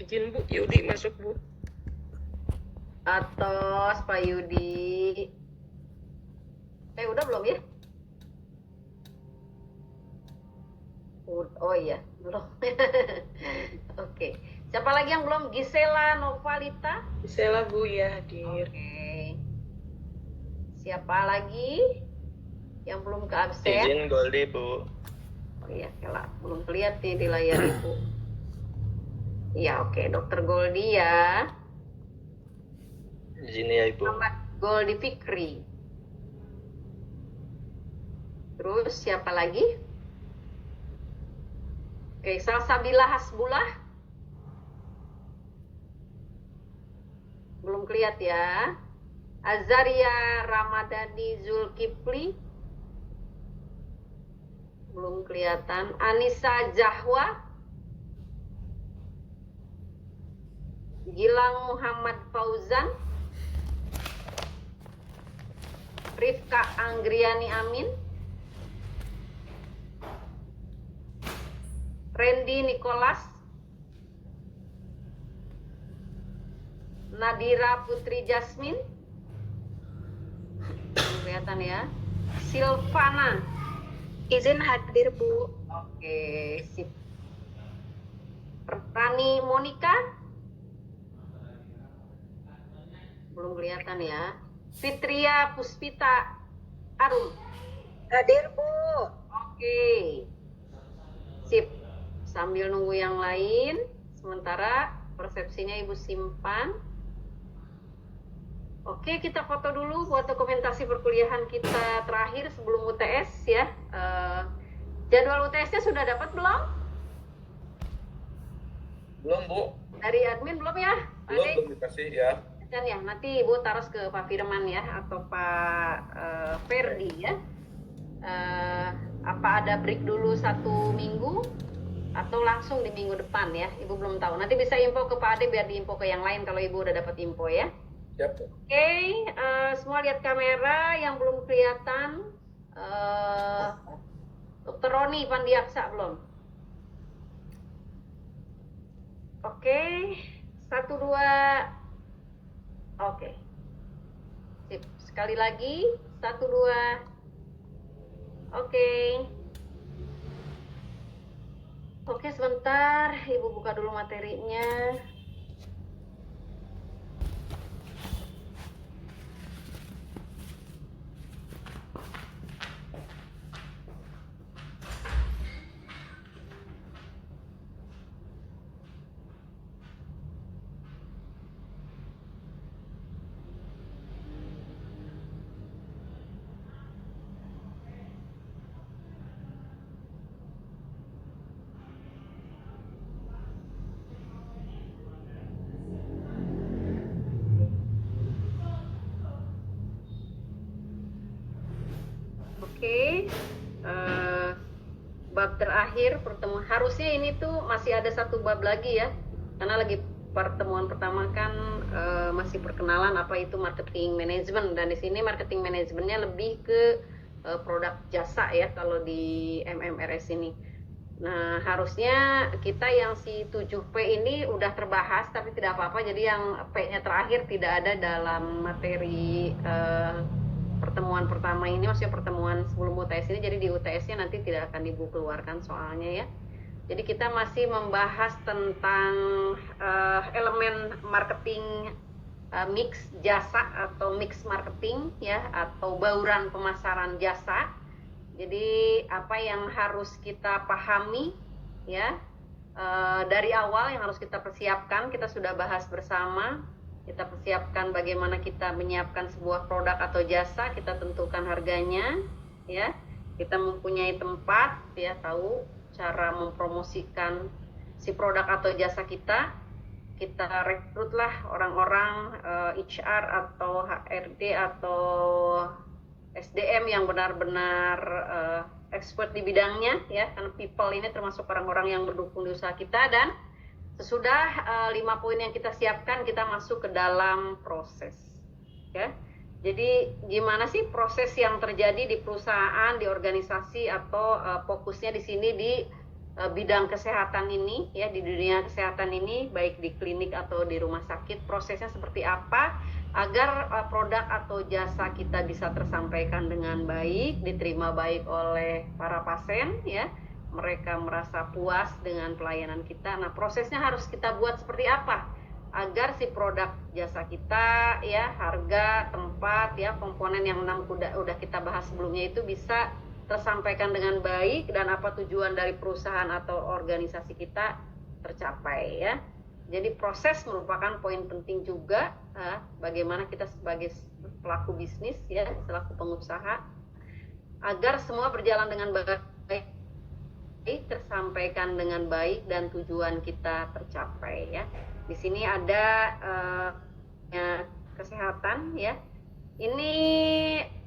Izin Bu, Yudi masuk Bu. Atos, Pak Yudi. Udah belum ya? Oh iya, belum. Oke. Siapa lagi yang belum? Gisela Novalita? Gisela Bu ya hadir. Oke. Siapa lagi yang belum ke absen? Izin Goldi Bu. Oh iya, belum kelihatan nih di layar Ibu. Iya, oke. Dokter Goldi ya. Izin ya Ibu. Muhammad Goldi Fikri. Terus siapa lagi? Oke, Salsabila Hasbullah. Belum kelihatan ya. Azaria Ramadhani Zulkifli. Belum kelihatan. Anissa Jahwa. Gilang Muhammad Fauzan. Rifka Anggriani Amin. Randy Nicholas. Nadira Putri Jasmine. Kelihatan ya. Silvana. Izin hadir Bu. Oke, sip. Rani Monica. Belum kelihatan ya. Fitria Puspita Arum. Hadir Bu. Oke. Sip. Sambil nunggu yang lain, sementara persepsinya Ibu simpan. Oke, kita foto dulu buat dokumentasi perkuliahan kita terakhir sebelum UTS ya. Jadwal UTS-nya sudah dapat belum? Belum Bu. Dari admin belum ya? Belum dikasih ya. Dan ya, nanti Ibu taruh ke Pak Firman ya, atau Pak Ferdi ya. Apa ada break dulu 1 minggu atau langsung di minggu depan ya? Ibu belum tahu. Nanti bisa info ke Pak Ade biar diinfo ke yang lain kalau Ibu udah dapat info ya. Siap. Oke, semua lihat kamera. Yang belum kelihatan, Dr. Roni Pandiaksa belum? Oke, 1, 2. Oke. Sip. Sekali lagi, 1, 2. Oke. Oke, sebentar. Ibu buka dulu materinya. Oke, bab terakhir pertemuan, harusnya ini tuh masih ada 1 bab lagi ya, karena lagi pertemuan pertama kan masih perkenalan apa itu marketing management, dan di sini marketing managementnya lebih ke produk jasa ya kalau di MMRS ini. Nah, harusnya kita yang si 7P ini udah terbahas, tapi tidak apa-apa, jadi yang P-nya terakhir tidak ada dalam materi pertemuan pertama ini, maksudnya pertemuan sebelum UTS ini. Jadi di UTS-nya nanti tidak akan Ibu keluarkan soalnya ya. Jadi kita masih membahas tentang elemen marketing mix jasa atau mix marketing ya, atau bauran pemasaran jasa. Jadi apa yang harus kita pahami ya dari awal, yang harus kita persiapkan, kita sudah bahas bersama. Kita persiapkan bagaimana kita menyiapkan sebuah produk atau jasa, kita tentukan harganya ya, kita mempunyai tempat ya, tahu cara mempromosikan si produk atau jasa kita rekrutlah orang-orang HR atau HRD atau SDM yang benar-benar expert di bidangnya ya, karena people ini termasuk orang-orang yang mendukung di usaha kita. Dan sesudah 5 poin yang kita siapkan, kita masuk ke dalam proses ya. Jadi gimana sih proses yang terjadi di perusahaan, di organisasi, atau fokusnya di sini di bidang kesehatan ini ya, di dunia kesehatan ini baik di klinik atau di rumah sakit, prosesnya seperti apa agar produk atau jasa kita bisa tersampaikan dengan baik, diterima baik oleh para pasien ya, mereka merasa puas dengan pelayanan kita. Nah, prosesnya harus kita buat seperti apa agar si produk jasa kita ya, harga, tempat ya, komponen yang 6 udah kita bahas sebelumnya itu bisa tersampaikan dengan baik, dan apa tujuan dari perusahaan atau organisasi kita tercapai ya. Jadi proses merupakan poin penting juga bagaimana kita sebagai pelaku bisnis ya, selaku pengusaha, agar semua berjalan dengan baik, tersampaikan dengan baik, dan tujuan kita tercapai ya. Di sini ada kesehatan ya. Ini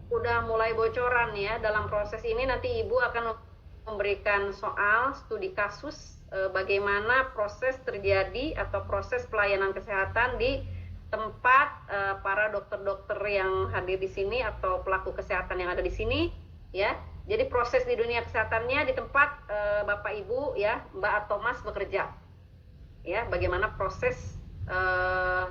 udah mulai bocoran ya. Dalam proses ini nanti Ibu akan memberikan soal studi kasus bagaimana proses terjadi atau proses pelayanan kesehatan di tempat para dokter-dokter yang hadir di sini atau pelaku kesehatan yang ada di sini ya. Jadi proses di dunia kesehatannya di tempat Bapak Ibu ya, Mbak atau Mas bekerja. Ya, bagaimana proses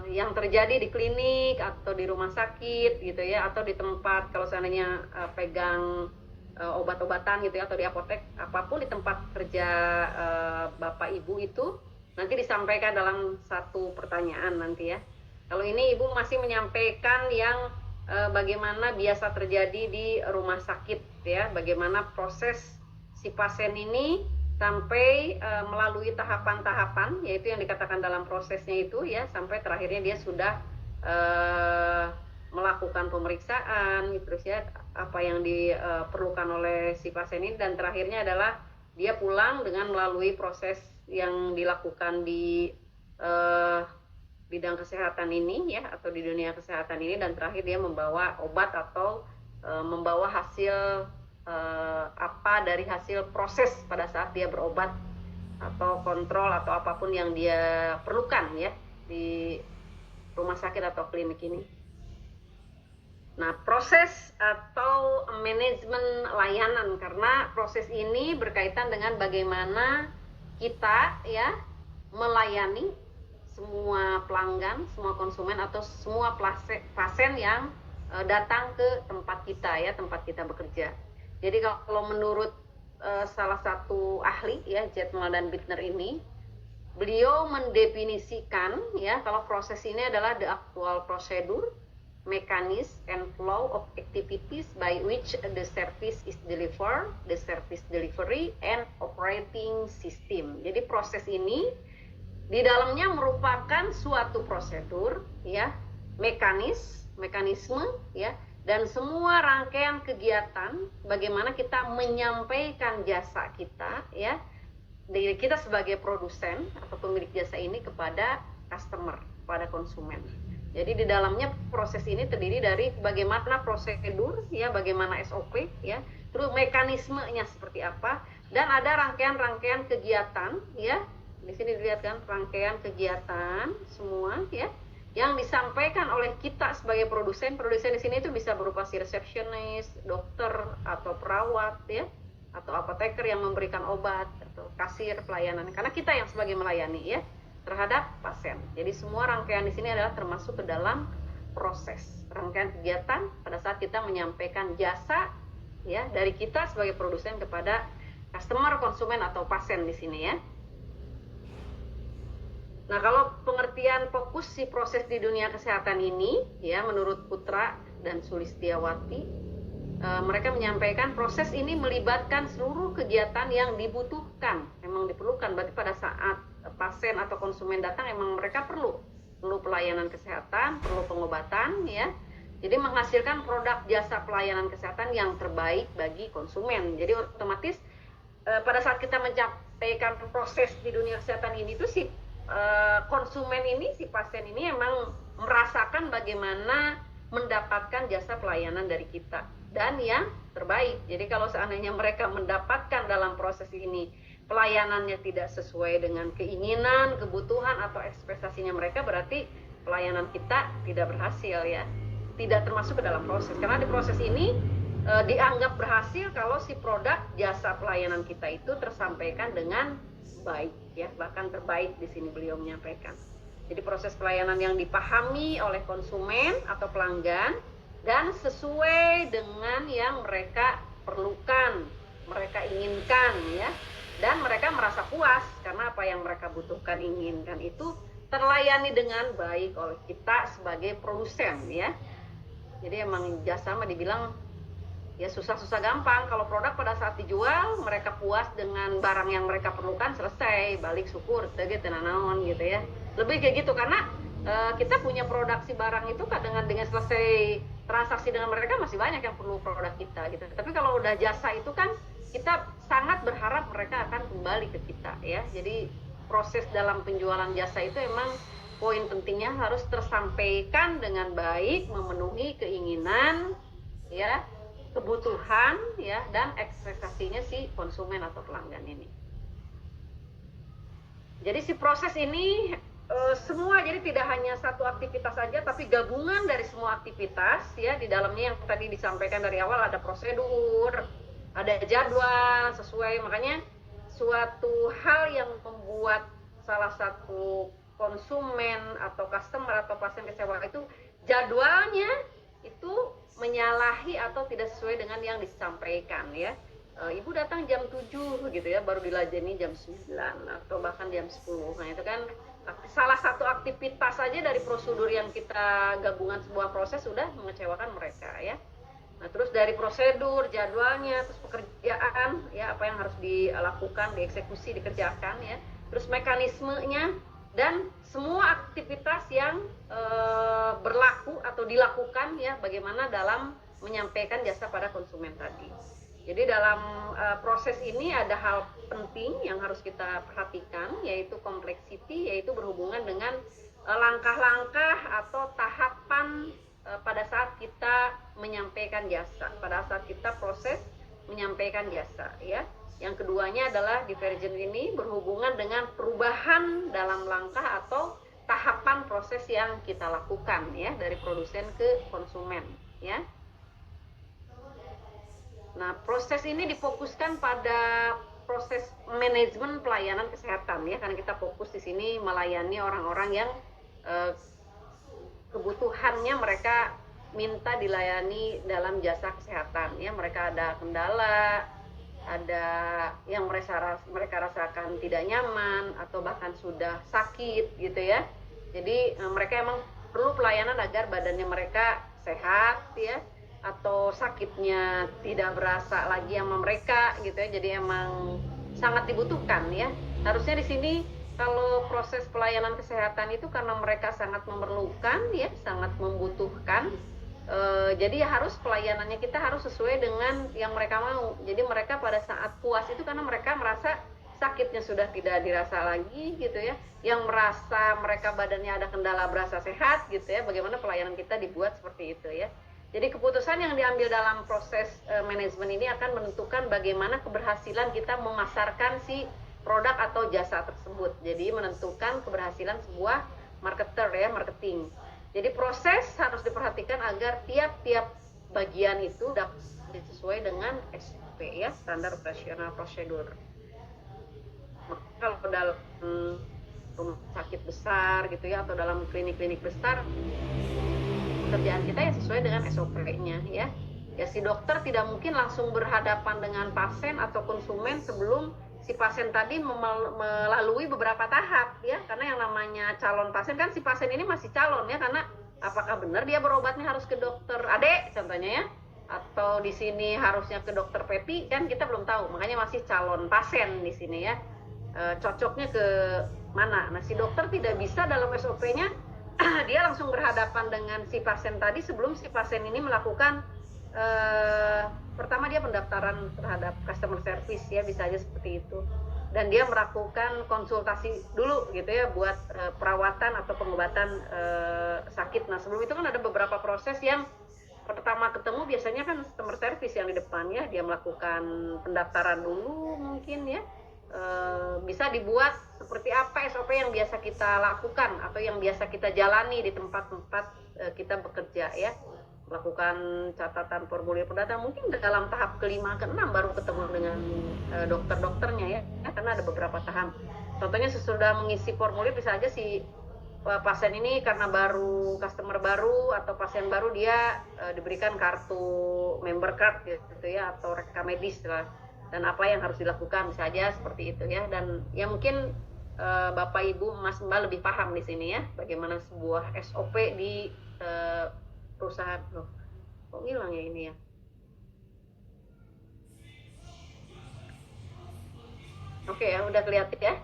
yang terjadi di klinik atau di rumah sakit gitu ya, atau di tempat kalau seandainya pegang obat-obatan gitu ya, atau di apotek, apapun di tempat kerja Bapak Ibu itu nanti disampaikan dalam satu pertanyaan nanti ya. Kalau ini Ibu masih menyampaikan yang bagaimana biasa terjadi di rumah sakit ya, bagaimana proses si pasien ini sampai melalui tahapan-tahapan, yaitu yang dikatakan dalam prosesnya itu ya, sampai terakhirnya dia sudah melakukan pemeriksaan terus ya, apa yang diperlukan oleh si pasien ini, dan terakhirnya adalah dia pulang dengan melalui proses yang dilakukan di bidang kesehatan ini ya, atau di dunia kesehatan ini, dan terakhir dia membawa obat atau membawa hasil apa dari hasil proses pada saat dia berobat atau kontrol atau apapun yang dia perlukan ya di rumah sakit atau klinik ini. Nah, proses atau manajemen layanan, karena proses ini berkaitan dengan bagaimana kita ya melayani semua pelanggan, semua konsumen atau semua pasien yang datang ke tempat kita ya, tempat kita bekerja. Jadi kalau menurut salah satu ahli ya, Jetmel dan Bittner ini, beliau mendefinisikan ya, kalau proses ini adalah the actual procedure, mechanism and flow of activities by which the service is delivered, the service delivery and operating system. Jadi proses ini di dalamnya merupakan suatu prosedur ya, mekanisme ya, dan semua rangkaian kegiatan bagaimana kita menyampaikan jasa kita ya, dari kita sebagai produsen atau pemilik jasa ini kepada customer, pada konsumen. Jadi di dalamnya proses ini terdiri dari bagaimana prosedur ya, bagaimana SOP ya, terus mekanismenya seperti apa, dan ada rangkaian-rangkaian kegiatan ya. Di sini dilihat kan rangkaian kegiatan semua ya, yang disampaikan oleh kita sebagai produsen. Produsen di sini itu bisa berupa si resepsionis, dokter atau perawat ya, atau apoteker yang memberikan obat, atau kasir pelayanan. Karena kita yang sebagai melayani ya terhadap pasien. Jadi semua rangkaian di sini adalah termasuk ke dalam proses rangkaian kegiatan pada saat kita menyampaikan jasa ya dari kita sebagai produsen kepada customer, konsumen atau pasien di sini ya. Nah, kalau pengertian fokus si proses di dunia kesehatan ini ya, menurut Putra dan Sulistiawati, mereka menyampaikan proses ini melibatkan seluruh kegiatan yang dibutuhkan, memang diperlukan. Berarti pada saat pasien atau konsumen datang, emang mereka perlu pelayanan kesehatan, perlu pengobatan ya. Jadi menghasilkan produk jasa pelayanan kesehatan yang terbaik bagi konsumen. Jadi otomatis pada saat kita menyampaikan proses di dunia kesehatan ini tuh si konsumen ini, si pasien ini emang merasakan bagaimana mendapatkan jasa pelayanan dari kita dan yang terbaik. Jadi kalau seandainya mereka mendapatkan dalam proses ini pelayanannya tidak sesuai dengan keinginan, kebutuhan atau ekspektasinya mereka, berarti pelayanan kita tidak berhasil ya, tidak termasuk ke dalam proses. Karena di proses ini dianggap berhasil kalau si produk jasa pelayanan kita itu tersampaikan dengan baik ya, bahkan terbaik di sini beliau menyampaikan. Jadi proses pelayanan yang dipahami oleh konsumen atau pelanggan dan sesuai dengan yang mereka perlukan, mereka inginkan ya, dan mereka merasa puas karena apa yang mereka butuhkan, inginkan itu terlayani dengan baik oleh kita sebagai produsen ya. Jadi emang jasa mah dibilang ya susah-susah gampang. Kalau produk pada saat dijual mereka puas dengan barang yang mereka perlukan, selesai, balik syukur gitu naon gitu ya. Lebih kayak gitu karena kita punya produksi barang itu dengan selesai transaksi dengan mereka masih banyak yang perlu produk kita gitu. Tapi kalau udah jasa itu kan kita sangat berharap mereka akan kembali ke kita ya. Jadi proses dalam penjualan jasa itu emang poin pentingnya harus tersampaikan dengan baik, memenuhi keinginan ya, kebutuhan ya, dan ekspektasinya si konsumen atau pelanggan ini. Jadi si proses ini semua, jadi tidak hanya satu aktivitas saja tapi gabungan dari semua aktivitas ya. Di dalamnya yang tadi disampaikan dari awal ada prosedur, ada jadwal sesuai. Makanya suatu hal yang membuat salah satu konsumen atau customer atau pasien kecewa itu jadwalnya itu menyalahi atau tidak sesuai dengan yang disampaikan ya. Ibu datang jam 7 gitu ya, baru dilayani jam 9 atau bahkan jam 10. Nah itu kan salah satu aktivitas saja dari prosedur yang kita gabungan sebuah proses sudah mengecewakan mereka ya. Nah terus dari prosedur, jadwalnya, terus pekerjaan ya, apa yang harus dilakukan, dieksekusi, dikerjakan ya, terus mekanismenya dan semua aktivitas yang berlaku atau dilakukan ya, bagaimana dalam menyampaikan jasa pada konsumen tadi. Jadi dalam proses ini ada hal penting yang harus kita perhatikan, yaitu complexity, yaitu berhubungan dengan langkah-langkah atau tahapan pada saat kita menyampaikan jasa, pada saat kita proses menyampaikan jasa ya. Yang keduanya adalah divergent, ini berhubungan dengan perubahan dalam langkah atau tahapan proses yang kita lakukan ya, dari produsen ke konsumen ya. Nah, proses ini difokuskan pada proses manajemen pelayanan kesehatan ya, karena kita fokus di sini melayani orang-orang yang kebutuhannya mereka minta dilayani dalam jasa kesehatan ya. Mereka ada kendala, ada yang mereka rasakan tidak nyaman atau bahkan sudah sakit gitu ya. Jadi mereka emang perlu pelayanan agar badannya mereka sehat ya, atau sakitnya tidak berasa lagi sama mereka gitu ya. Jadi emang sangat dibutuhkan ya. Harusnya di sini kalau proses pelayanan kesehatan itu karena mereka sangat memerlukan ya, sangat membutuhkan. Jadi harus pelayanannya kita harus sesuai dengan yang mereka mau. Jadi mereka pada saat puas itu karena mereka merasa sakitnya sudah tidak dirasa lagi gitu ya. Yang merasa mereka badannya ada kendala berasa sehat gitu ya. Bagaimana pelayanan kita dibuat seperti itu ya. Jadi keputusan yang diambil dalam proses manajemen ini akan menentukan bagaimana keberhasilan kita memasarkan si produk atau jasa tersebut. Jadi menentukan keberhasilan sebuah marketer ya, marketing. Jadi proses harus diperhatikan agar tiap-tiap bagian itu dapat sesuai dengan SOP ya, standar operasional prosedur. Maka kalau dalam rumah sakit besar gitu ya, atau dalam klinik-klinik besar, pekerjaan kita ya sesuai dengan SOP-nya ya. Ya si dokter tidak mungkin langsung berhadapan dengan pasien atau konsumen sebelum si pasien tadi melalui beberapa tahap ya, karena yang namanya calon pasien kan si pasien ini masih calon ya, karena apakah benar dia berobatnya harus ke dokter Ade contohnya ya, atau di sini harusnya ke dokter Pepi, kan kita belum tahu, makanya masih calon pasien di sini ya. Cocoknya ke mana? Nah si dokter tidak bisa dalam SOP-nya dia langsung berhadapan dengan si pasien tadi sebelum si pasien ini melakukan pertama dia pendaftaran terhadap customer service ya, bisa aja seperti itu, dan dia melakukan konsultasi dulu gitu ya buat perawatan atau pengobatan sakit. Nah sebelum itu kan ada beberapa proses yang pertama ketemu biasanya kan customer service yang di depan ya, dia melakukan pendaftaran dulu mungkin ya. Bisa dibuat seperti apa SOP yang biasa kita lakukan atau yang biasa kita jalani di tempat-tempat kita bekerja ya. melakukan catatan formulir perdata, mungkin dalam tahap kelima keenam baru ketemu dengan dokter-dokternya ya, karena ada beberapa tahap. Contohnya sesudah mengisi formulir bisa aja si pasien ini karena baru customer baru atau pasien baru dia diberikan kartu member card gitu ya, atau rekam medis lah, dan apa yang harus dilakukan bisa aja seperti itu ya. Dan ya mungkin Bapak Ibu Mas Mbak lebih paham di sini ya bagaimana sebuah SOP di perusahaan. Loh, kok hilang ya ini ya? Oke ya, udah kelihatan ya?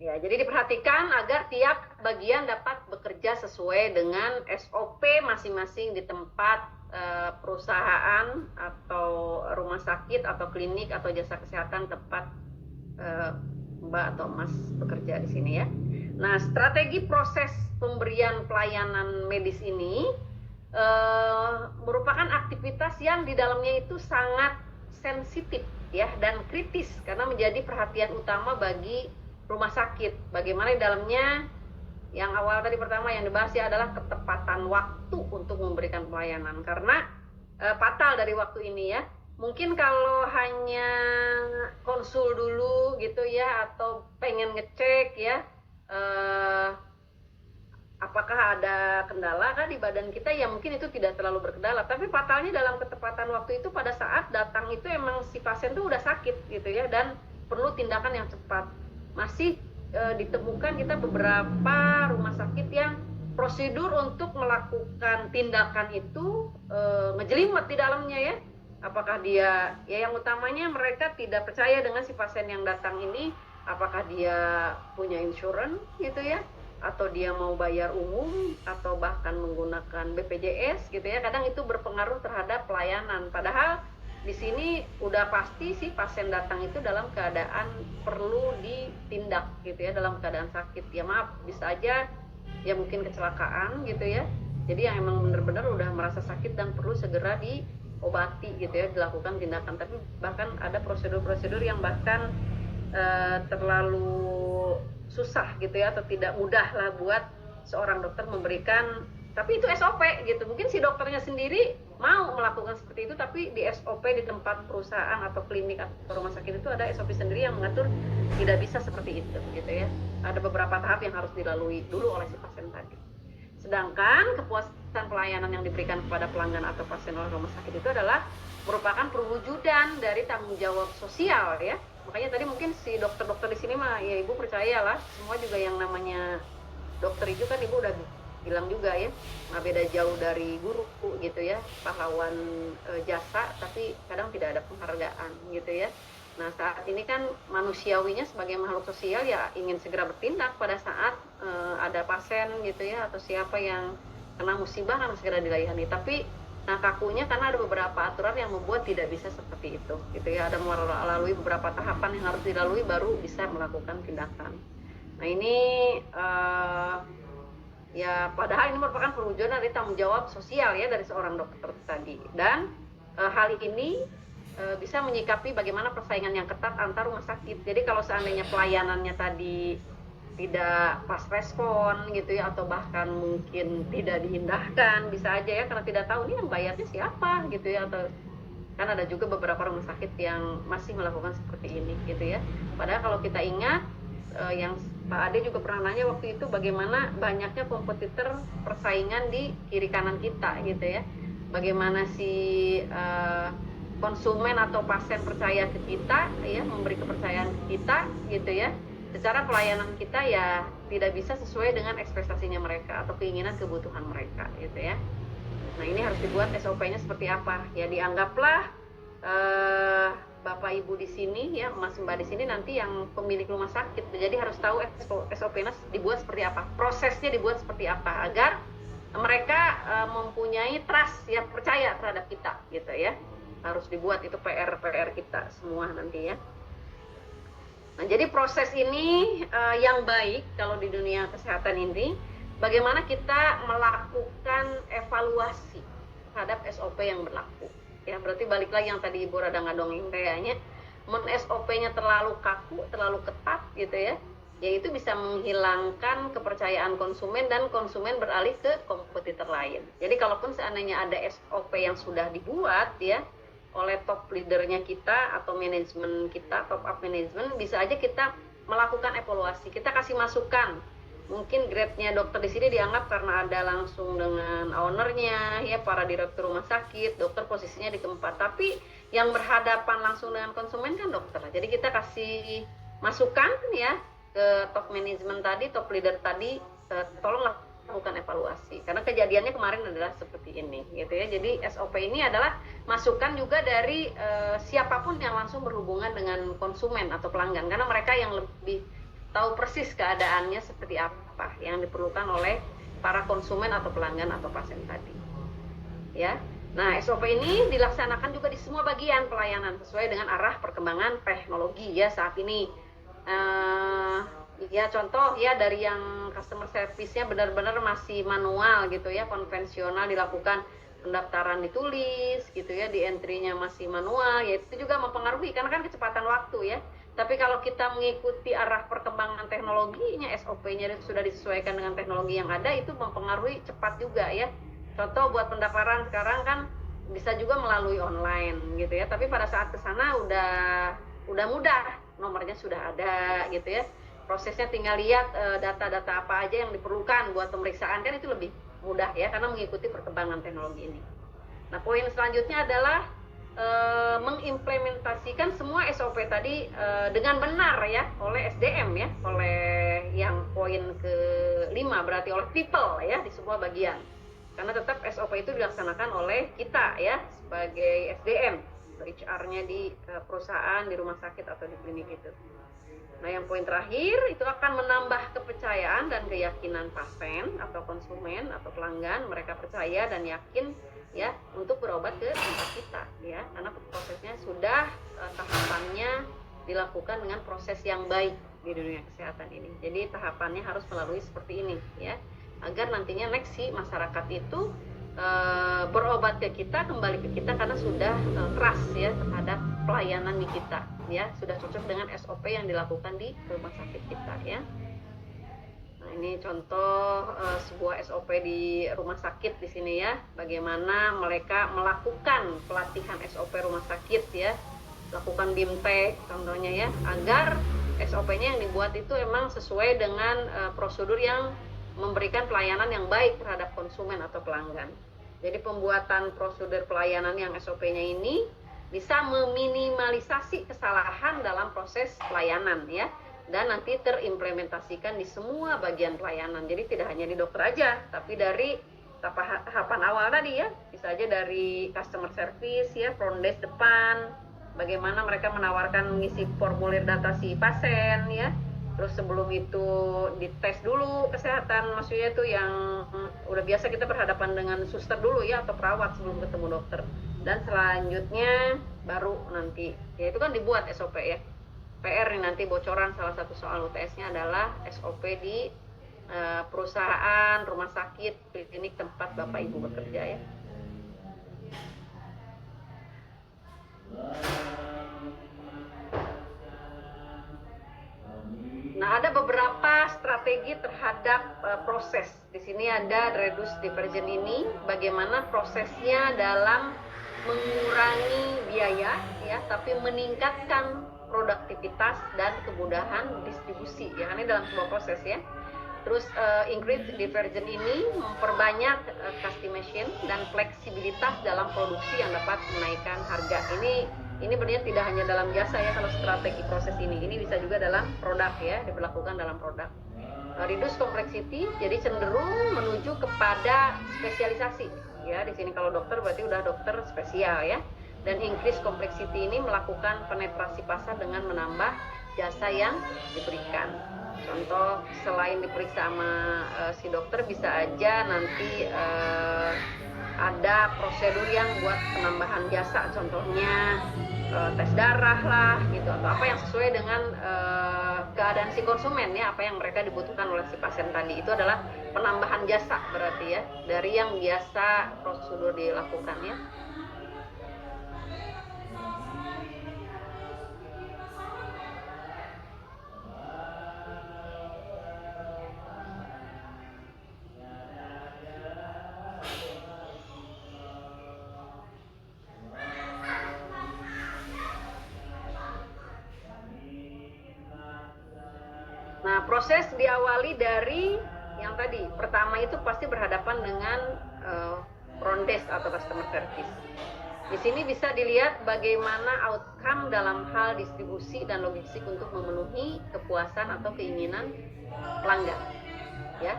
Ya, jadi diperhatikan agar tiap bagian dapat bekerja sesuai dengan SOP masing-masing di tempat perusahaan atau rumah sakit atau klinik atau jasa kesehatan tempat Mbak atau Mas bekerja di sini ya. Nah, strategi proses pemberian pelayanan medis ini merupakan aktivitas yang di dalamnya itu sangat sensitif ya dan kritis karena menjadi perhatian utama bagi rumah sakit. Bagaimana di dalamnya yang awal tadi pertama yang dibahas ya adalah ketepatan waktu untuk memberikan pelayanan, karena fatal dari waktu ini ya. Mungkin kalau hanya konsul dulu gitu ya, atau pengen ngecek ya apakah ada kendala kan di badan kita, ya mungkin itu tidak terlalu berkendala. Tapi fatalnya dalam ketepatan waktu itu pada saat datang itu emang si pasien itu udah sakit gitu ya, dan perlu tindakan yang cepat. Masih ditemukan kita beberapa rumah sakit yang prosedur untuk melakukan tindakan itu ngejelimet di dalamnya ya. Apakah dia, ya yang utamanya mereka tidak percaya dengan si pasien yang datang ini, apakah dia punya insurance gitu ya, atau dia mau bayar umum, atau bahkan menggunakan BPJS gitu ya. Kadang itu berpengaruh terhadap pelayanan. Padahal di sini udah pasti sih pasien datang itu dalam keadaan perlu ditindak gitu ya, dalam keadaan sakit. Ya maaf, bisa aja ya mungkin kecelakaan gitu ya. Jadi yang emang benar-benar udah merasa sakit dan perlu segera diobati gitu ya, dilakukan tindakan. Tapi bahkan ada prosedur-prosedur yang bahkan terlalu susah gitu ya, atau tidak mudah lah buat seorang dokter memberikan. Tapi itu SOP gitu. Mungkin si dokternya sendiri mau melakukan seperti itu, tapi di SOP di tempat perusahaan atau klinik atau rumah sakit itu ada SOP sendiri yang mengatur tidak bisa seperti itu gitu ya. Ada beberapa tahap yang harus dilalui dulu oleh si pasien tadi. Sedangkan kepuasan pelayanan yang diberikan kepada pelanggan atau pasien oleh rumah sakit itu adalah merupakan perwujudan dari tanggung jawab sosial ya. Makanya tadi mungkin si dokter-dokter di sini mah ya ibu percayalah, semua juga yang namanya dokter itu kan ibu udah bilang juga ya, nggak beda jauh dari guru gitu ya, pahlawan jasa, tapi kadang tidak ada penghargaan gitu ya. Nah saat ini kan manusiawinya sebagai makhluk sosial ya ingin segera bertindak pada saat ada pasien gitu ya, atau siapa yang kena musibah kan segera dilayani. Tapi nah kakunya karena ada beberapa aturan yang membuat tidak bisa seperti itu gitu ya, ada melalui beberapa tahapan yang harus dilalui baru bisa melakukan tindakan. Nah ini ya padahal ini merupakan perwujudan dari tanggung jawab sosial ya dari seorang dokter tadi, dan hal ini bisa menyikapi bagaimana persaingan yang ketat antar rumah sakit. Jadi kalau seandainya pelayanannya tadi tidak pas respon gitu ya, atau bahkan mungkin tidak diindahkan, bisa aja ya karena tidak tahu ini yang bayarnya siapa gitu ya, atau kan ada juga beberapa rumah sakit yang masih melakukan seperti ini gitu ya. Padahal kalau kita ingat yang Pak Ade juga pernah nanya waktu itu, bagaimana banyaknya kompetitor persaingan di kiri kanan kita gitu ya, bagaimana si konsumen atau pasien percaya ke kita ya, memberi kepercayaan ke kita gitu ya, secara pelayanan kita ya tidak bisa sesuai dengan ekspektasinya mereka atau keinginan kebutuhan mereka gitu ya. Nah ini harus dibuat SOP-nya seperti apa ya, dianggaplah Bapak Ibu di sini ya, Mas Mbak di sini nanti yang pemilik rumah sakit, jadi harus tahu SOP-nya dibuat seperti apa, prosesnya dibuat seperti apa agar mereka mempunyai trust ya, percaya terhadap kita gitu ya. Harus dibuat, itu PR kita semua nanti ya. Nah, jadi proses ini yang baik kalau di dunia kesehatan ini, bagaimana kita melakukan evaluasi terhadap SOP yang berlaku. Ya, berarti balik lagi yang tadi Ibu rada ngadongin kayaknya, men-SOP-nya terlalu kaku, terlalu ketat gitu ya. yaitu bisa menghilangkan kepercayaan konsumen dan konsumen beralih ke kompetitor lain. Jadi kalaupun seandainya ada SOP yang sudah dibuat ya oleh top leadernya kita atau manajemen kita, top up manajemen, bisa aja kita melakukan evaluasi, kita kasih masukan. Mungkin grade-nya dokter di sini dianggap karena ada langsung dengan ownernya, ya para direktur rumah sakit, dokter posisinya di keempat. Tapi yang berhadapan langsung dengan konsumen kan dokter. Jadi kita kasih masukan ya ke top manajemen tadi, top leader tadi, tolong lakukan evaluasi. Karena kejadiannya kemarin adalah seperti ini, gitu ya. Jadi SOP ini adalah masukan juga dari siapapun yang langsung berhubungan dengan konsumen atau pelanggan, karena mereka yang lebih tahu persis keadaannya seperti apa yang diperlukan oleh para konsumen atau pelanggan atau pasien tadi. Ya. Nah, SOP ini dilaksanakan juga di semua bagian pelayanan sesuai dengan arah perkembangan teknologi ya saat ini. Ya contoh ya dari yang customer service-nya benar-benar masih manual gitu ya, konvensional, dilakukan pendaftaran ditulis gitu ya, di entry-nya masih manual, ya itu juga mempengaruhi karena kan kecepatan waktu ya. Tapi kalau kita mengikuti arah perkembangan teknologinya, SOP-nya sudah disesuaikan dengan teknologi yang ada, itu mempengaruhi cepat juga ya. Contoh buat pendaftaran sekarang kan bisa juga melalui online gitu ya, tapi pada saat kesana udah mudah, nomornya sudah ada gitu ya, prosesnya tinggal lihat data-data apa aja yang diperlukan buat pemeriksaan, kan itu lebih mudah ya karena mengikuti perkembangan teknologi ini. Nah, poin selanjutnya adalah mengimplementasikan semua SOP tadi dengan benar ya oleh SDM ya, oleh yang poin ke-5 berarti oleh people ya di semua bagian. Karena tetap SOP itu dilaksanakan oleh kita ya sebagai SDM, HR-nya di perusahaan, di rumah sakit atau di klinik itu. Nah, yang poin terakhir itu akan menambah kepercayaan dan keyakinan pasien atau konsumen atau pelanggan, mereka percaya dan yakin ya untuk berobat ke tempat kita ya, karena prosesnya sudah tahapannya dilakukan dengan proses yang baik di dunia kesehatan ini. Jadi tahapannya harus melalui seperti ini ya, agar nantinya next si masyarakat itu berobat ke kita, kembali ke kita karena sudah trust ya terhadap pelayanan di kita ya, sudah cocok dengan SOP yang dilakukan di rumah sakit kita ya. Nah, ini contoh sebuah SOP di rumah sakit di sini ya, bagaimana mereka melakukan pelatihan SOP rumah sakit ya, lakukan BIMTEK contohnya ya, agar SOP-nya yang dibuat itu emang sesuai dengan prosedur yang memberikan pelayanan yang baik terhadap konsumen atau pelanggan. Jadi pembuatan prosedur pelayanan yang SOP-nya ini bisa meminimalisasi kesalahan dalam proses pelayanan ya, dan nanti terimplementasikan di semua bagian pelayanan. Jadi tidak hanya di dokter aja, tapi dari tahapan awal tadi ya, bisa aja dari customer service ya, front desk depan, bagaimana mereka menawarkan mengisi formulir data si pasien ya. Terus sebelum itu dites dulu kesehatan, maksudnya itu yang udah biasa kita berhadapan dengan suster dulu ya atau perawat sebelum ketemu dokter. Dan selanjutnya baru nanti, ya itu kan dibuat SOP ya. PR nih nanti bocoran salah satu soal UTS-nya adalah SOP di perusahaan, rumah sakit, klinik tempat Bapak Ibu bekerja ya. Nah, ada beberapa strategi terhadap proses. Di sini ada reduce diversion ini, bagaimana prosesnya dalam mengurangi biaya ya, tapi meningkatkan produktivitas dan kemudahan distribusi ya, ini dalam sebuah proses ya. Terus increase diversion ini memperbanyak customization dan fleksibilitas dalam produksi yang dapat menaikkan harga. Ini benar tidak hanya dalam jasa ya, kalau strategi proses ini bisa juga dalam produk ya, diberlakukan dalam produk. Reduce complexity, jadi cenderung menuju kepada spesialisasi ya. Di sini kalau dokter berarti udah dokter spesial ya. Dan increase complexity ini melakukan penetrasi pasar dengan menambah jasa yang diberikan. Contoh, selain diperiksa sama si dokter, bisa aja nanti ada prosedur yang buat penambahan jasa, contohnya tes darah lah gitu, atau apa yang sesuai dengan keadaan si konsumen ya, apa yang mereka dibutuhkan oleh si pasien tadi. Itu adalah penambahan jasa berarti ya, dari yang biasa prosedur dilakukan ya. proses diawali dari yang tadi pertama itu pasti berhadapan dengan front desk atau customer service. Di sini bisa dilihat bagaimana outcome dalam hal distribusi dan logistik untuk memenuhi kepuasan atau keinginan pelanggan. Ya,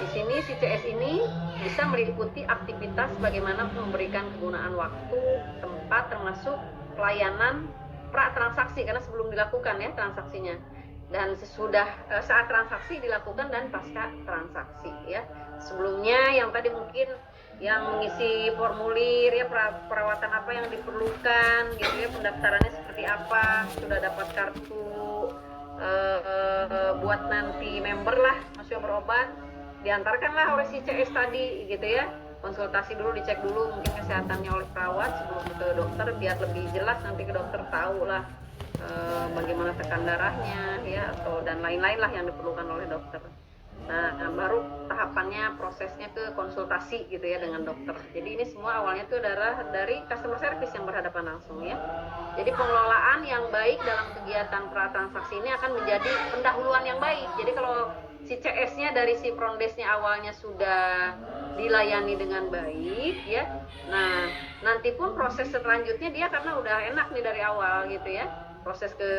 di sini si CS ini bisa meliputi aktivitas bagaimana memberikan kegunaan waktu, tempat, termasuk pelayanan pra transaksi karena sebelum dilakukan ya transaksinya, dan sesudah saat transaksi dilakukan dan pasca transaksi ya. Sebelumnya yang tadi mungkin yang mengisi formulir ya, perawatan apa yang diperlukan gitu ya, pendaftarannya seperti apa, sudah dapat kartu buat nanti member lah, masuk berobat, diantarkanlah oleh si CS tadi gitu ya, konsultasi dulu, dicek dulu mungkin kesehatannya oleh perawat sebelum ke dokter, biar lebih jelas nanti ke dokter tahu lah bagaimana tekan darahnya ya, atau dan lain-lain lah yang diperlukan oleh dokter. Nah, baru tahapannya prosesnya ke konsultasi gitu ya dengan dokter. Jadi ini semua awalnya itu adalah dari customer service yang berhadapan langsung ya. Jadi pengelolaan yang baik dalam kegiatan pratransaksi ini akan menjadi pendahuluan yang baik. Jadi kalau si CS-nya dari si front desk-nya awalnya sudah dilayani dengan baik ya. Nah, nanti pun proses selanjutnya dia karena udah enak nih dari awal gitu ya. Proses ke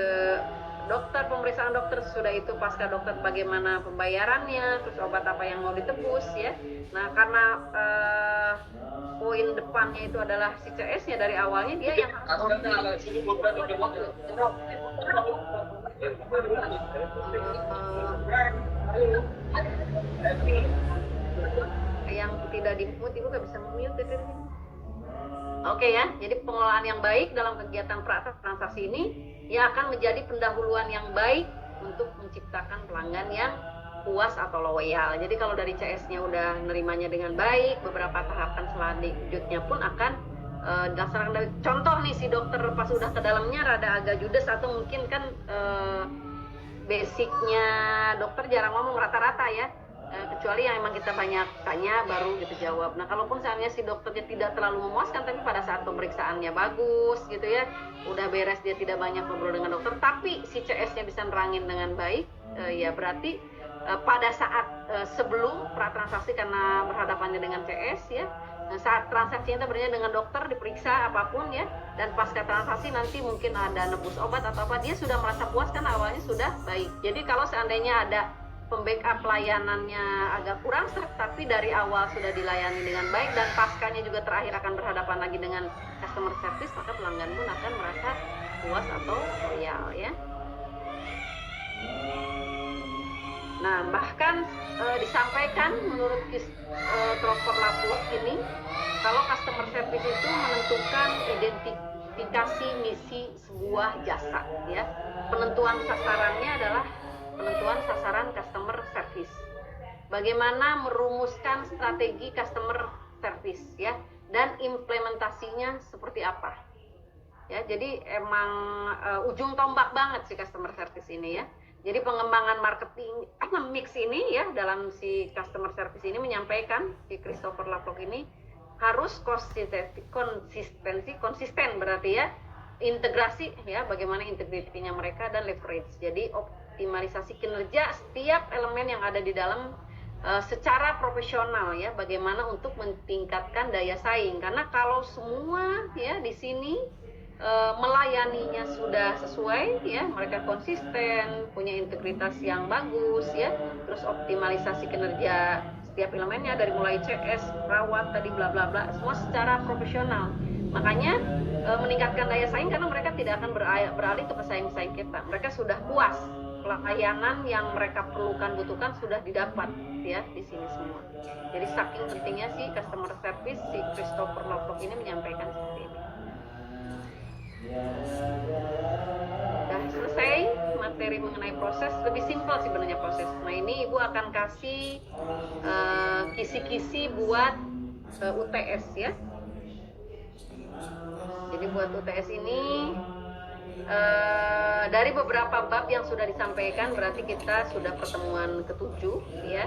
dokter, pemeriksaan dokter, sudah itu pasca dokter bagaimana pembayarannya, terus obat apa yang mau ditebus ya. Nah, karena poin depannya itu adalah si CS-nya dari awalnya dia yang yang tidak di-mute, ibu nggak bisa mute itu. Oke ya, jadi pengelolaan yang baik dalam kegiatan transaksi ini ya akan menjadi pendahuluan yang baik untuk menciptakan pelanggan yang puas atau loyal. Jadi kalau dari CS-nya udah nerimanya dengan baik, beberapa tahapan selanjutnya pun akan dilaksanakan dari contoh nih, si dokter pas udah ke dalamnya rada agak judes atau mungkin kan basicnya dokter jarang ngomong rata-rata ya. Kecuali yang emang kita banyak tanya baru gitu jawab. Nah, kalaupun misalnya si dokternya tidak terlalu memuaskan tapi pada saat pemeriksaannya bagus gitu ya, udah beres, dia tidak banyak ngobrol dengan dokter, tapi si CS-nya bisa nerangin dengan baik, ya berarti pada saat sebelum pratransaksi karena berhadapannya dengan CS ya, nah, saat transaksinya berjalan dengan dokter, diperiksa apapun ya, dan pasca transaksi nanti mungkin ada nebus obat atau apa, dia sudah merasa puas karena awalnya sudah baik. Jadi kalau seandainya ada pembackup layanannya agak kurang serap, tapi dari awal sudah dilayani dengan baik dan paskanya juga terakhir akan berhadapan lagi dengan customer service, maka pelanggan pun akan merasa puas atau loyal ya. Nah, bahkan disampaikan menurut Christopher Laplock ini, kalau customer service itu menentukan identifikasi misi sebuah jasa ya. Penentuan sasarannya adalah penentuan sasaran customer service. Bagaimana merumuskan strategi customer service ya, dan implementasinya seperti apa. Ya, jadi emang ujung tombak banget si customer service ini ya. Jadi pengembangan marketing mix ini ya dalam si customer service ini menyampaikan si Christopher Laplock ini harus konsisten berarti ya. Integrasi ya, bagaimana integritinya mereka dan leverage. Jadi optimalisasi kinerja setiap elemen yang ada di dalam secara profesional ya, bagaimana untuk meningkatkan daya saing. Karena kalau semua ya di sini melayaninya sudah sesuai ya, mereka konsisten, punya integritas yang bagus ya, terus optimalisasi kinerja setiap elemennya dari mulai CS, perawat tadi bla bla bla, semua secara profesional. Makanya meningkatkan daya saing karena mereka tidak akan beralih ke pesaing-pesaing kita. Mereka sudah puas, pelayanan yang mereka perlukan butuhkan sudah didapat ya di sini semua. Jadi saking pentingnya sih customer service, si Christopher Laplock ini menyampaikan seperti ini. Sudah selesai materi mengenai proses, lebih simpel sih sebenarnya proses. Nah, ini Ibu akan kasih kisi-kisi buat UTS ya. Jadi buat UTS ini dari beberapa bab yang sudah disampaikan, berarti kita sudah pertemuan ke-7 ya.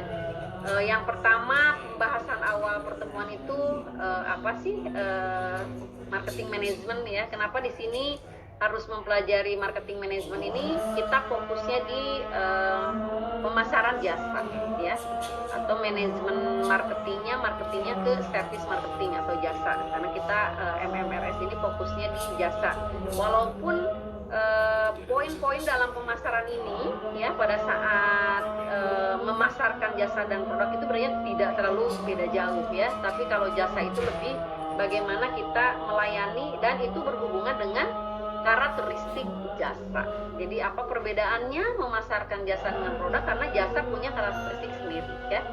Yang pertama, pembahasan awal pertemuan itu apa sih marketing management ya. Kenapa di sini harus mempelajari marketing management ini, kita fokusnya di pemasaran jasa ya, atau manajemen marketingnya ke service marketing atau jasa, karena kita MMRS ini fokusnya di jasa. Walaupun poin-poin dalam pemasaran ini ya pada saat memasarkan jasa dan produk itu sebenarnya tidak terlalu beda jauh ya, tapi kalau jasa itu lebih bagaimana kita melayani, dan itu berhubungan dengan karakteristik jasa. Jadi apa perbedaannya memasarkan jasa dengan produk, karena jasa punya karakteristik sendiri ya.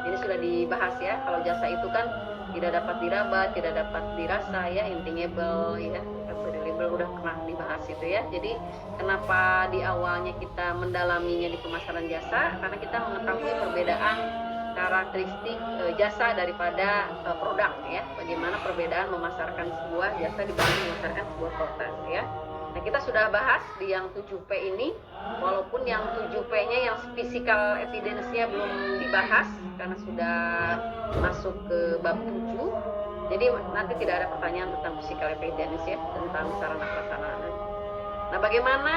Ini sudah dibahas ya, kalau jasa itu kan tidak dapat diraba, tidak dapat dirasa ya, intangible ya, available, udah pernah dibahas itu ya. Jadi kenapa di awalnya kita mendalaminya di pemasaran jasa, karena kita mengetahui perbedaan karakteristik jasa daripada produk ya, bagaimana perbedaan memasarkan sebuah jasa dibanding memasarkan sebuah produk ya. Nah, kita sudah bahas di yang 7P ini, walaupun yang 7P-nya yang physical evidence-nya belum dibahas karena sudah masuk ke bab 7. Jadi nanti tidak ada pertanyaan tentang physical evidence ya, tentang sarana prasarana. Nah, bagaimana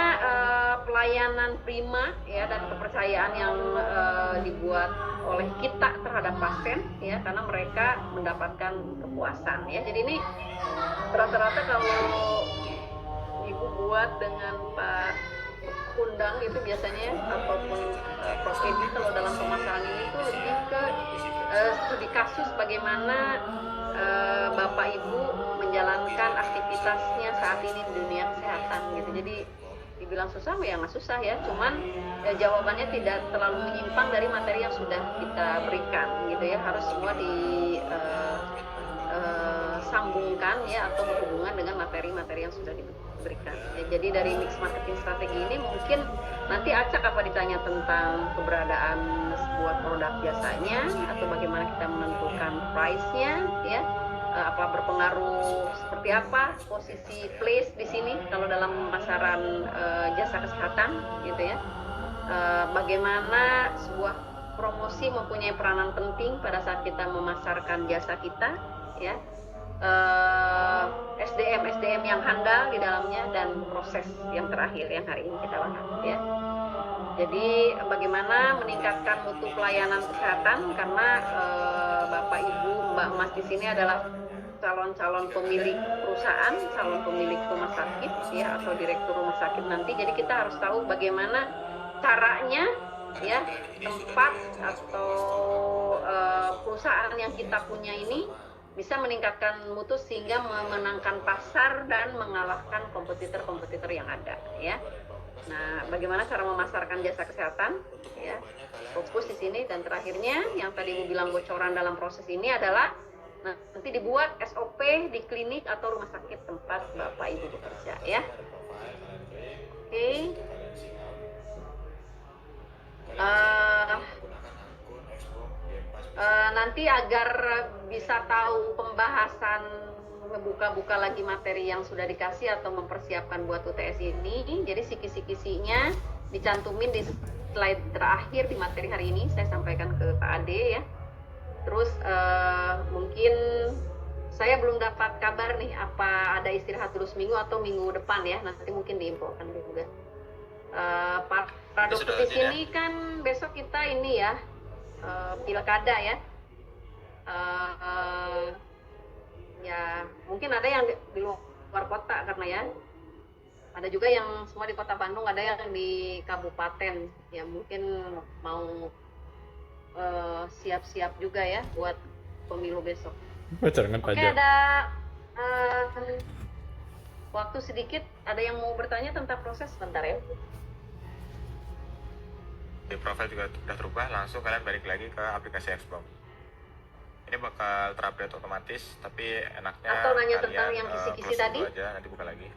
pelayanan prima ya dan kepercayaan yang dibuat oleh kita terhadap pasien ya, karena mereka mendapatkan kepuasan ya. Jadi ini rata-rata kalau Ibu buat dengan Pak Undang itu biasanya ataupun Prof. Edi kalau dalam pemasaran ini itu lebih ke studi kasus bagaimana Bapak Ibu menjalankan aktivitasnya saat ini di dunia kesehatan gitu. Jadi dibilang susah ya nggak susah ya, cuman jawabannya tidak terlalu menyimpang dari materi yang sudah kita berikan gitu ya, harus semua disambungkan ya atau berhubungan dengan materi-materi yang sudah diberikan ya. Jadi dari mix marketing strategi ini mungkin nanti acak apa ditanya tentang keberadaan sebuah produk jasanya atau bagaimana kita menentukan price-nya ya, apa berpengaruh seperti apa posisi place di sini kalau dalam pemasaran jasa kesehatan gitu ya, bagaimana sebuah promosi mempunyai peranan penting pada saat kita memasarkan jasa kita ya, SDM yang handal di dalamnya, dan proses yang terakhir yang hari ini kita bahas ya. Jadi bagaimana meningkatkan mutu pelayanan kesehatan, karena Bapak Ibu Mbak Mas di sini adalah calon-calon pemilik perusahaan, calon pemilik rumah sakit ya atau direktur rumah sakit nanti. Jadi kita harus tahu bagaimana caranya ya tempat atau perusahaan yang kita punya ini bisa meningkatkan mutu sehingga memenangkan pasar dan mengalahkan kompetitor-kompetitor yang ada ya. Nah, bagaimana cara memasarkan jasa kesehatan ya, fokus di sini. Dan terakhirnya yang tadi Ibu bilang bocoran dalam proses ini adalah nanti dibuat SOP di klinik atau rumah sakit tempat Bapak Ibu bekerja ya. Oke. Nanti agar bisa tahu pembahasan, membuka-buka lagi materi yang sudah dikasih atau mempersiapkan buat UTS ini, jadi sikis-sikisinya dicantumin di slide terakhir di materi hari ini, saya sampaikan ke Pak Ade ya. Terus mungkin saya belum dapat kabar nih apa ada istirahat dulu seminggu atau minggu depan ya, nanti mungkin diinfokan juga. Para dokter di sini kan besok kita ini ya pilkada ya. Ya mungkin ada yang di luar kota karena ya ada juga yang semua di kota Bandung, ada yang di kabupaten ya, mungkin mau siap-siap juga ya buat pemilu besok. Oke, ada waktu sedikit, ada yang mau bertanya tentang proses sebentar ya. Di profil juga sudah terubah, langsung kalian balik lagi ke aplikasi Xbox. Ini bakal terupdate otomatis, tapi enaknya atau nanya kalian tentang yang kisi-kisi tadi aja, nanti buka lagi.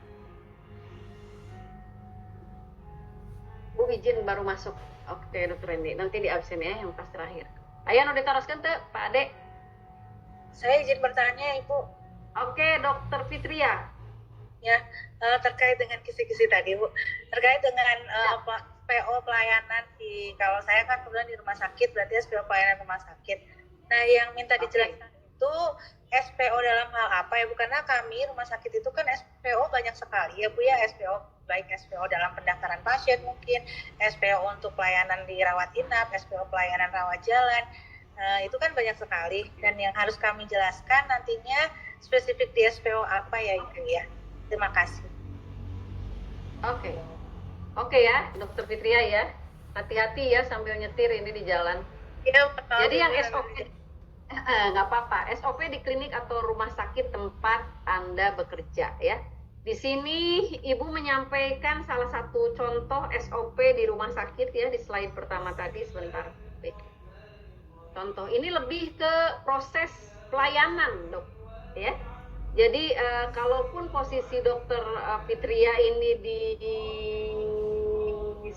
Bu izin baru masuk. Oke Dokter Rendi, nanti di absen ya yang pas terakhir. Ayo udah teruskan tuh Pak Ade. Saya izin bertanya Ibu. Oke Dokter Fitria. Ya, terkait dengan kisi-kisi tadi Bu, terkait dengan PO pelayanan kalau saya kan kebetulan di rumah sakit, berarti PO pelayanan rumah sakit. Nah, yang minta dijelaskan itu SPO dalam hal apa ya Bu? Karena kami rumah sakit itu kan SPO banyak sekali ya Bu ya, SPO baik SPO dalam pendaftaran pasien mungkin, SPO untuk pelayanan di rawat inap, SPO pelayanan rawat jalan. Itu kan banyak sekali dan yang harus kami jelaskan nantinya spesifik di SPO apa ya Ibu ya. Terima kasih. Oke ya, Dokter Fitria ya. Hati-hati ya sambil nyetir ini di jalan. Ya, Jadi yang SOP nggak apa-apa. SOP di klinik atau rumah sakit tempat Anda bekerja ya. Di sini Ibu menyampaikan salah satu contoh SOP di rumah sakit ya di slide pertama tadi sebentar. Contoh ini lebih ke proses pelayanan dok ya. Jadi kalaupun posisi Dokter Fitria ini di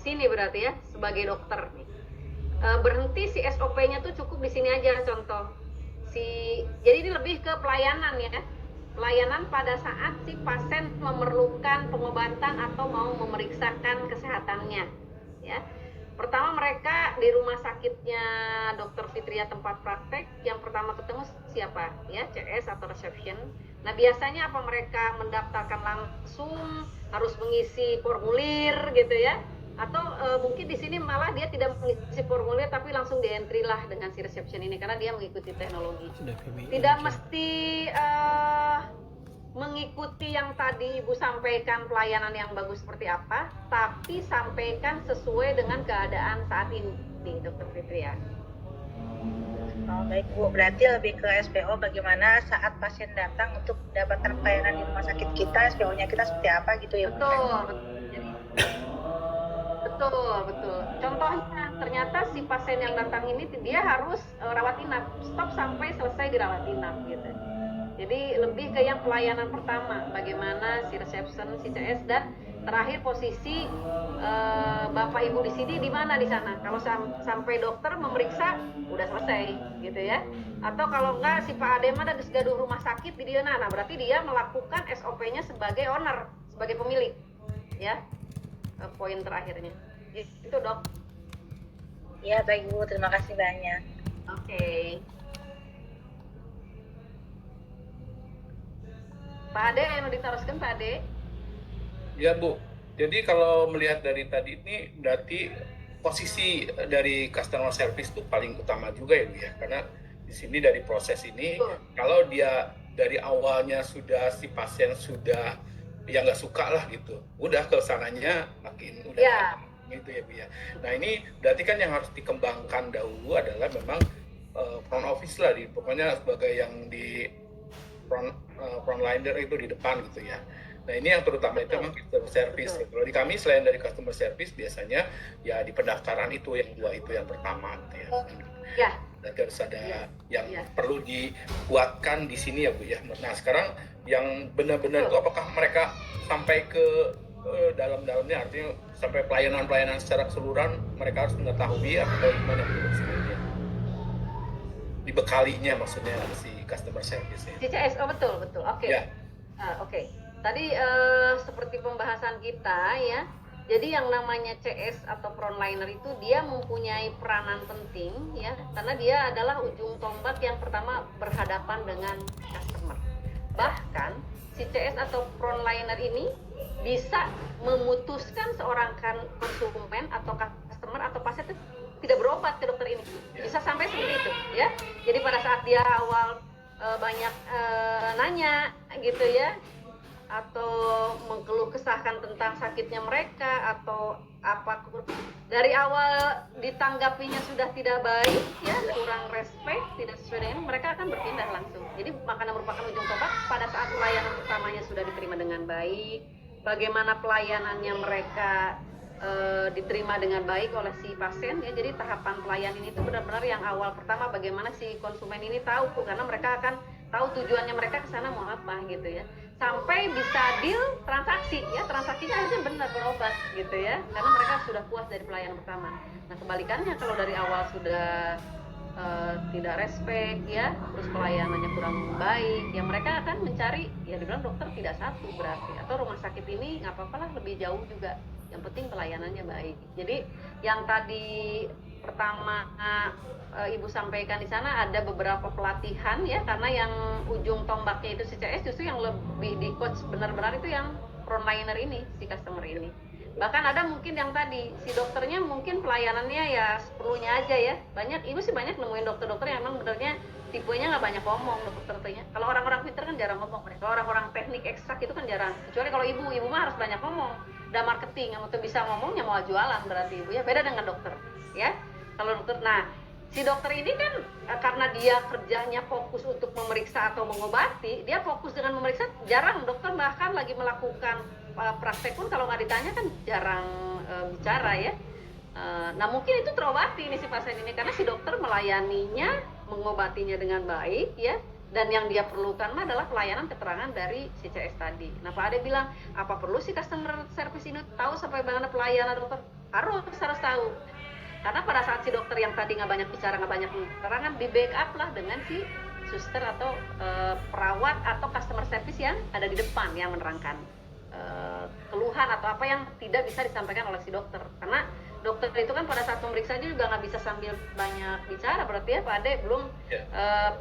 sini berarti ya sebagai dokter nih. Berhenti si SOP-nya tuh cukup di sini aja contoh. Jadi ini lebih ke pelayanan ya. Pelayanan pada saat si pasien memerlukan pengobatan atau mau memeriksakan kesehatannya ya. Pertama mereka di rumah sakitnya Dokter Fitria tempat praktek yang pertama ketemu siapa ya, CS atau reception. Nah biasanya apa mereka mendaftarkan langsung, harus mengisi formulir gitu ya, atau mungkin di sini malah dia tidak mengisi formulir tapi langsung di entry lah dengan si reception ini karena dia mengikuti teknologi. Tidak mesti mengikuti yang tadi Ibu sampaikan pelayanan yang bagus seperti apa, tapi sampaikan sesuai dengan keadaan saat ini, Dokter Fitria. Oh, baik Bu, berarti lebih ke SPO bagaimana saat pasien datang untuk mendapatkan pelayanan di rumah sakit kita, SPO-nya kita seperti apa gitu ya Bu? Betul. Contohnya ternyata si pasien yang datang ini dia harus rawat inap, stop sampai selesai dirawat inap gitu. Jadi lebih ke yang pelayanan pertama, bagaimana si reception, si CS dan terakhir posisi Bapak Ibu di sini di mana di sana. Kalau sampai dokter memeriksa udah selesai gitu ya. Atau kalau enggak si Pak Adem ada gaduh rumah sakit di dia, nah berarti dia melakukan SOP-nya sebagai owner, sebagai pemilik. Ya. Poin terakhirnya. Itu, Dok. Ya, baik Bu, terima kasih banyak. Oke. Pak Ade, yang mau diteruskan Pak Ade? Ya Bu, jadi kalau melihat dari tadi ini berarti posisi dari customer service itu paling utama juga ya Bu ya, karena di sini dari proses ini kalau dia dari awalnya sudah si pasien sudah ya nggak suka lah gitu, udah kesananya makin udah gitu ya Bu ya. Nah ini berarti kan yang harus dikembangkan dahulu adalah memang front office lah, pokoknya sebagai yang di frontliner itu di depan gitu ya. Nah ini yang terutama itu memang customer service. Kalau di kami selain dari customer service biasanya ya di pendaftaran itu yang dua itu yang pertama gitu ya. Dan harus ada yang perlu dikuatkan di sini ya Bu ya. Nah sekarang yang benar-benar itu apakah mereka sampai ke dalam-dalamnya, artinya sampai pelayanan-pelayanan secara keseluruhan mereka harus mengetahui atau gimana sebenarnya dibekalinya maksudnya si customer service ya. CCS, betul. Oke. Ya. Oke. Tadi seperti pembahasan kita ya. Jadi yang namanya CS atau frontliner itu dia mempunyai peranan penting ya, karena dia adalah ujung tombak yang pertama berhadapan dengan customer. Bahkan si CS atau frontliner ini bisa memutuskan seorang konsumen atau customer atau pasien itu tidak berobat ke dokter ini. Bisa sampai seperti itu ya. Jadi pada saat dia awal banyak nanya gitu ya, atau mengeluh kesahkan tentang sakitnya mereka atau apa, dari awal ditanggapinya sudah tidak baik ya, kurang respect, tidak sesuai dengan, mereka akan berpindah langsung. Jadi makanya merupakan ujung tombak pada saat pelayanan pertamanya sudah diterima dengan baik, bagaimana pelayanannya mereka diterima dengan baik oleh si pasien ya. Jadi tahapan pelayanan itu benar-benar yang awal pertama bagaimana si konsumen ini tahu, karena mereka akan tahu tujuannya mereka ke sana mau apa gitu ya, sampai bisa deal transaksi ya, transaksinya akhirnya benar berobat gitu ya, karena mereka sudah puas dari pelayanan pertama. Nah kebalikannya kalau dari awal sudah tidak respect ya, terus pelayanannya kurang baik ya, mereka akan mencari ya, dibilang dokter tidak satu berarti, atau rumah sakit ini nggak apa-apa lah lebih jauh juga, yang penting pelayanannya baik. Jadi yang tadi pertama Ibu sampaikan di sana ada beberapa pelatihan ya, karena yang ujung tombaknya itu CCS justru yang lebih di coach benar-benar itu yang frontliner ini, si customer ini. Bahkan ada mungkin yang tadi si dokternya mungkin pelayanannya ya seperlunya aja ya. Banyak Ibu sih banyak nemuin dokter-dokter yang memang benernya tipenya nggak banyak ngomong dokternya. Kalau orang-orang pinter kan jarang ngomong. Kalau orang-orang teknik ekstrak itu kan jarang. Kecuali kalau ibu mah harus banyak ngomong. Udah marketing, yang tuh bisa ngomongnya mau jualan berarti ibu ya. Beda dengan dokter ya. Kalau dokter, nah si dokter ini kan karena dia kerjanya fokus untuk memeriksa atau mengobati, dia fokus dengan memeriksa. Jarang dokter bahkan lagi melakukan praktek pun kalau nggak ditanya kan jarang bicara ya. Nah mungkin itu terobati nih si pasien ini karena si dokter melayaninya, mengobatinya dengan baik ya, dan yang dia perlukan adalah pelayanan keterangan dari CCS tadi. Nah Pak Ade bilang, apa perlu si customer service ini tahu sampai bagaimana pelayanan dokter? Harus tahu. Karena pada saat si dokter yang tadi nggak banyak bicara, nggak banyak keterangan, di backup lah dengan si suster atau perawat atau customer service yang ada di depan yang menerangkan keluhan atau apa yang tidak bisa disampaikan oleh si dokter. Karena dokter itu kan pada saat pemeriksaan juga nggak bisa sambil banyak bicara, berarti ya Pak Ade belum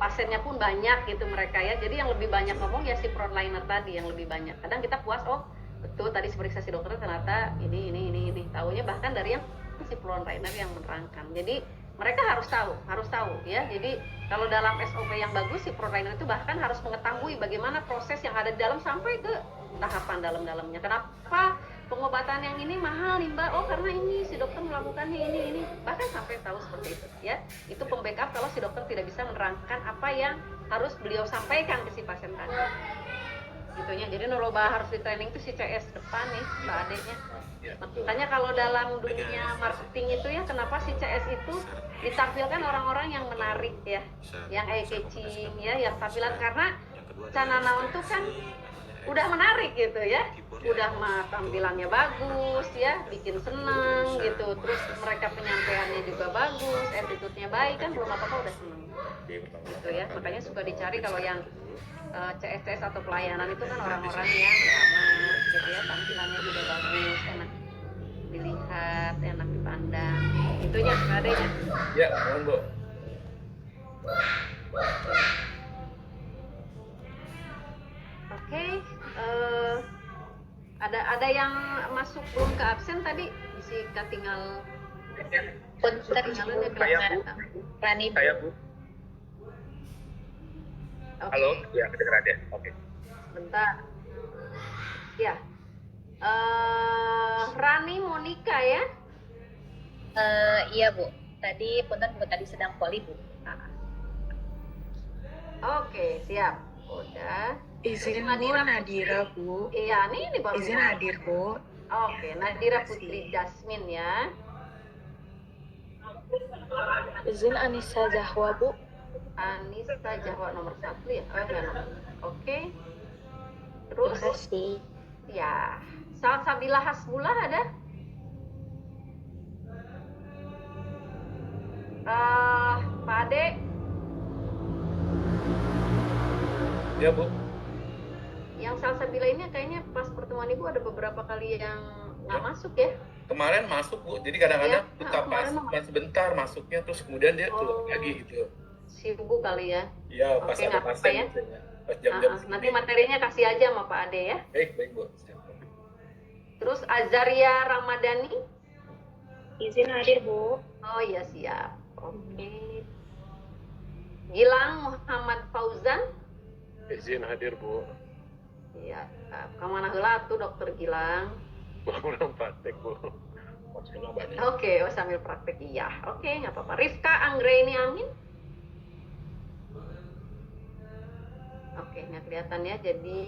pasiennya pun banyak gitu mereka ya. Jadi yang lebih banyak ngomong ya si frontliner tadi yang lebih banyak. Kadang kita puas, oh betul tadi periksa si dokter ternyata ini. Taunya bahkan dari yang si frontliner yang menerangkan. Jadi mereka harus tahu ya. Jadi kalau dalam SOP yang bagus si frontliner itu bahkan harus mengetahui bagaimana proses yang ada di dalam sampai ke tahapan dalam-dalamnya. Kenapa pengobatan yang ini mahal nih Mbak? Oh karena ini si dokter melakukannya ini. Bahkan sampai tahu seperti itu ya. Itu pembackup kalau si dokter tidak bisa menerangkan apa yang harus beliau sampaikan ke si pasien tadi. Gitunya. Jadi Noroba harus di training itu si CS depan nih Mbak Adenya. Makanya kalau dalam dunia marketing itu ya, kenapa si CS itu ditampilkan orang-orang yang menarik ya, yang eye-catching ya, yang tampilan, karena Cana Naon tuh kan udah menarik gitu ya, udah tampilannya bagus ya, bikin seneng gitu, terus mereka penyampaiannya juga bagus, attitude-nya baik kan, belum apa-apa udah seneng gitu ya. Makanya suka dicari kalau yang CS atau pelayanan itu kan orang-orang yang ramah gitu ya, tampilannya juga bagus, enak dilihat, enak dipandang. Itunya adanya. Ya, mohon Bu. Oke, ada yang masuk belum ke absen tadi? Isi tinggal. Bentar Tinggalannya Rani Bu. Saya Bu. Okay. Halo, ya kedengeran ya. Oke. Bentar. Ya. Rani Monica ya? Iya Bu. Tadi punten Bu, tadi sedang poli Bu. Oke, siap. Udah. Izin Bu, Nadira Bu. Iya, ini baru. Izin hadir Bu. Oke, Nadira Putri Jasmine ya. Izin Anissa Zahwa Bu. Anissa Jawa nomor 1 ya. Oh ya. Oke. Terus Terima kasih. ya, Salsabila Hasbullah ada? Pak Ade. Ya Bu. Yang Salsabila ini kayaknya pas pertemuan Ibu ada beberapa kali yang nggak masuk ya? Kemarin masuk Bu, jadi kadang-kadang Iya, suka kemarin pas sebentar masuknya, terus kemudian dia keluar lagi gitu. Sibuk kali ya? Ya, pas Oke, ada nggak apa-apa pasien ya. biasanya. Pas jam-jam segini. Nanti materinya kasih aja sama Pak Ade ya. Baik Bu. Terus Azaria Ramadhani. Izin hadir Bu. Oh iya siap. Oke. Gilang Muhammad Fauzan. Izin hadir Bu. Iya. Kemana heula tuh Dokter Gilang? Kurang praktek Bu. Maksudnya banyak. Oke, sambil praktek iya. Oke, nggak apa-apa. Rifka Anggraini Amin. Oke, nggak kelihatan ya. Jadi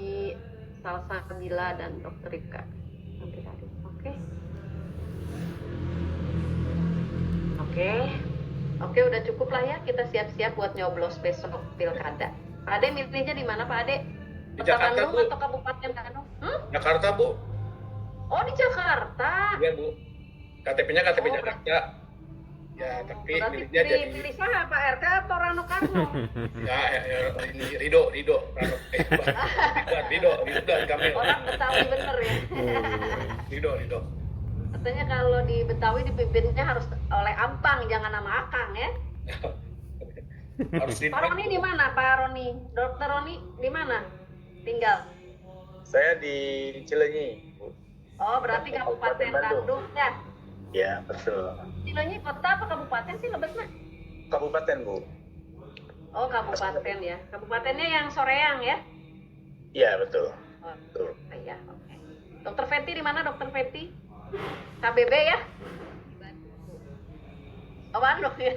Salsabila dan Dokter Rifka. Oke. Oke, udah cukup lah ya. Kita siap-siap buat nyoblos besok pilkada. Pak Ade milihnya di mana Pak Ade? Di Kota Jakarta, Bandung Bu. atau Kabupaten Bandung? Jakarta Bu. Oh di Jakarta. Iya Bu. KTP-nya KTP Oh, Jakarta. Ya, tapi Berarti milihnya jadi pilih siapa Pak RK atau Rano Karno? ya, ini Rido. Ridwan Kamil. Orang Betawi bener ya. Rido. Katanya kalau di Betawi dipimpinnya harus oleh Ampang, jangan nama Akang ya. Harus Pak Roni di mana? Pak Roni, Dokter Roni di mana? Tinggal. Saya di Cileunyi, Bu. Oh, berarti Kabupaten Bandung ya. Ya, betul. Cileunyi kota apa kabupaten sih lebetnya? Kabupaten, Bu. Oh, kabupaten ya. Kabupatennya yang Soreang ya? Iya, betul. Oh, Betul. iya, oke. Dokter Feti di mana, Dokter Feti? KBB ya? Oh, Bandung ya.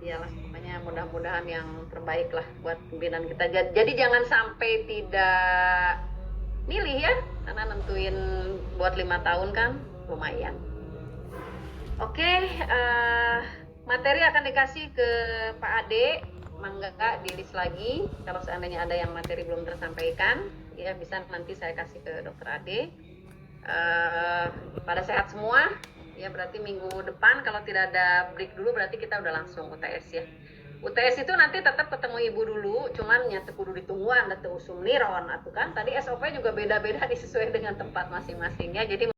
Iyalah, pokoknya mudah-mudahan yang terbaik lah buat pimpinan kita. Jadi jangan sampai tidak milih ya, karena nentuin buat 5 tahun kan lumayan. Oke, materi akan dikasih ke Pak Ade, mangga di-list lagi. Kalau seandainya ada yang materi belum tersampaikan, ya bisa nanti saya kasih ke Dokter Ade. Pada sehat semua. Ya berarti minggu depan kalau tidak ada break dulu berarti kita udah langsung UTS ya. UTS itu nanti tetap ketemu ibu dulu, cuman nyata kudu ditungguan atau usum niron atau kan tadi SOP juga beda-beda disesuaikan dengan tempat masing-masing ya. Jadi